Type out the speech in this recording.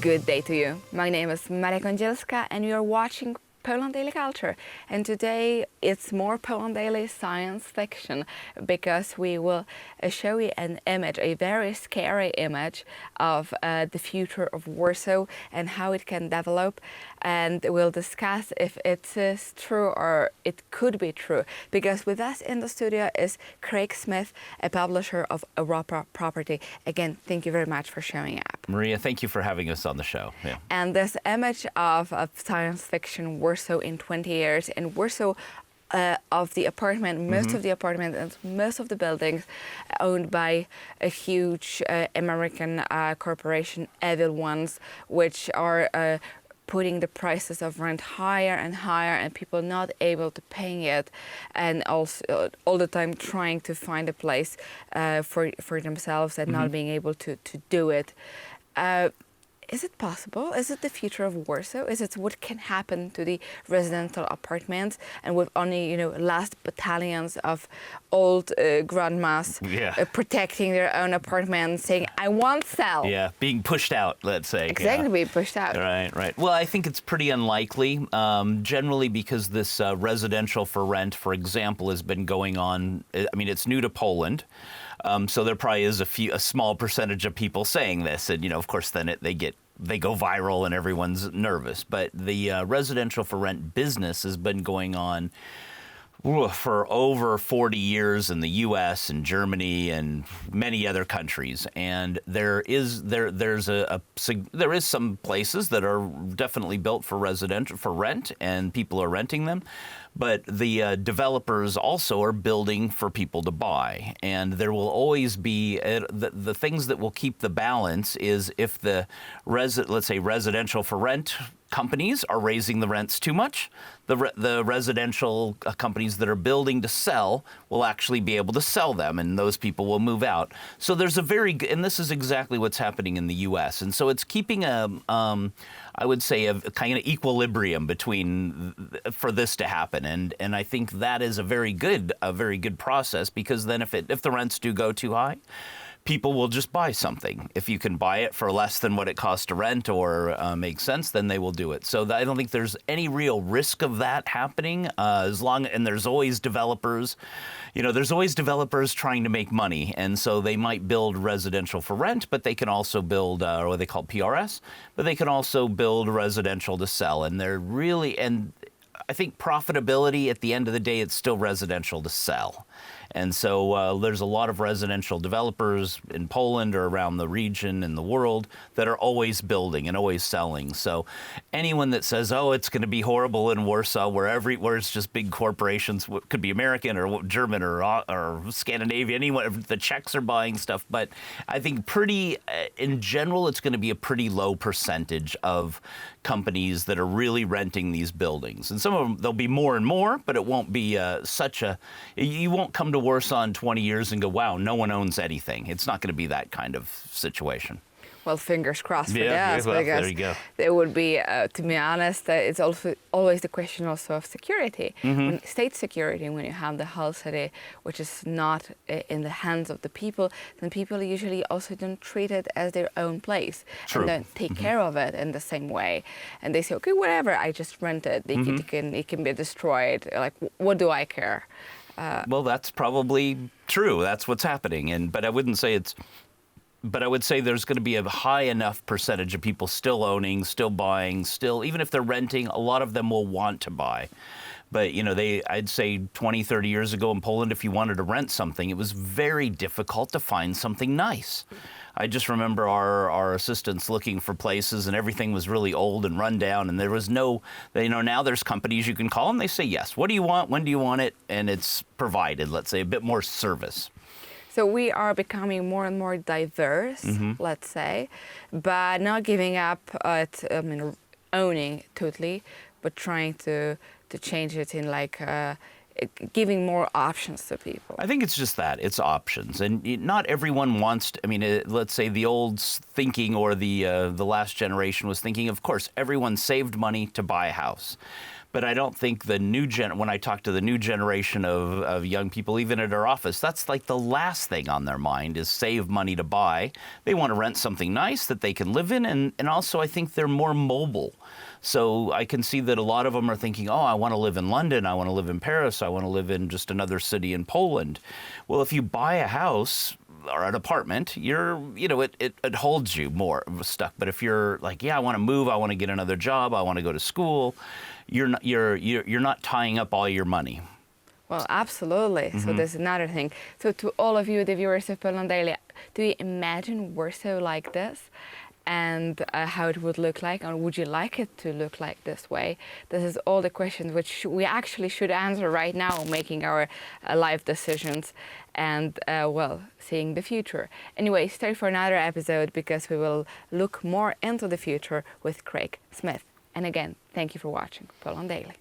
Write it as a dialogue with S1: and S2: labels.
S1: Good day to you. My name is Maria Kądzielska and you're watching Poland Daily Culture. And today it's more Poland Daily science fiction because we will show you an image, a very scary image of the future of Warsaw and how it can develop. And we'll discuss if it is true or it could be true. Because with us in the studio is Craig Smith, a publisher of Europa Property. Again, thank you very much for showing up.
S2: Maria, thank you for having us on the show. Yeah.
S1: And this image of science fiction Warsaw in 20 years, and Warsaw of the apartment, most of the apartments and most of the buildings owned by a huge American corporation, evil ones, which are putting the prices of rent higher and higher, and people not able to pay it, and also all the time trying to find a place for themselves and not being able to do it. Is it possible? Is it the future of Warsaw? Is it what can happen to the residential apartments, and with only, last battalions of old grandmas protecting their own apartments, saying, I won't sell.
S2: Yeah, being pushed out, let's say.
S1: Exactly, being pushed out.
S2: Right. Well, I think it's pretty unlikely, generally because this residential for rent, for example, has been going on. I mean, it's new to Poland. So there probably is a small percentage of people saying this, and of course, then they go viral and everyone's nervous. But the residential for rent business has been going on for over 40 years in the U.S. and Germany and many other countries, and there is some places that are definitely built for residential for rent, and people are renting them. But the developers also are building for people to buy. And there will always be, the things that will keep the balance is if the, let's say, residential for rent companies are raising the rents too much, the residential companies that are building to sell will actually be able to sell them, and those people will move out. So there's and this is exactly what's happening in the U.S. And so it's keeping I would say a kind of equilibrium for this to happen, and I think that is a very good process, because then if the rents do go too high, people will just buy something. If you can buy it for less than what it costs to rent or makes sense, then they will do it. So I don't think there's any real risk of that happening, and there's always developers. There's always developers trying to make money, and so they might build residential for rent, but they can also build what they call PRS, but they can also build residential to sell. And I think profitability at the end of the day, it's still residential to sell. And so there's a lot of residential developers in Poland or around the region and the world that are always building and always selling. So anyone that says, oh, it's going to be horrible in Warsaw, where it's just big corporations, could be American or German or Scandinavian, anyone, the Czechs are buying stuff. But I think in general, it's going to be a pretty low percentage of companies that are really renting these buildings. And some of them, there'll be more and more, but it won't be you won't come to Warsaw in 20 years and go, wow, no one owns anything. It's not going to be that kind of situation.
S1: Well, fingers crossed for that,
S2: well,
S1: because
S2: there you go.
S1: There would be, to be honest, it's also always the question also of security, state security. When you have the whole city, which is not in the hands of the people, then people usually also don't treat it as their own place.
S2: True.
S1: And don't take care of it in the same way. And they say, okay, whatever, I just rent it. It can be destroyed. Like, what do I care?
S2: Well, that's probably true. That's what's happening. But I wouldn't say But I would say there's going to be a high enough percentage of people still owning, still buying, even if they're renting, a lot of them will want to buy. But, I'd say 20, 30 years ago in Poland, if you wanted to rent something, it was very difficult to find something nice. I just remember our assistants looking for places, and everything was really old and run down, and there was no, now there's companies you can call and they say, yes, what do you want? When do you want it? And it's provided, let's say, a bit more service.
S1: So we are becoming more and more diverse, let's say, but not giving up owning totally, but trying to change it in giving more options to people.
S2: I think it's just that. It's options. And not everyone wants to, let's say the old thinking or the last generation was thinking, of course, everyone saved money to buy a house. But I don't think the when I talk to the new generation of young people, even at our office, that's like the last thing on their mind is save money to buy. They want to rent something nice that they can live in. And also I think they're more mobile. So I can see that a lot of them are thinking, oh, I want to live in London, I want to live in Paris, I want to live in just another city in Poland. Well, if you buy a house or an apartment, it holds you more stuck. But if you're like, yeah, I want to move, I want to get another job, I want to go to school, you're not tying up all your money.
S1: Well, absolutely. So there's another thing. So to all of you, the viewers of Poland Daily, do you imagine Warsaw like this? And how it would look like, or would you like it to look like this way? This is all the questions which we actually should answer right now, making our life decisions and, seeing the future. Anyway, stay for another episode because we will look more into the future with Craig Smith. And again, thank you for watching Poland Daily.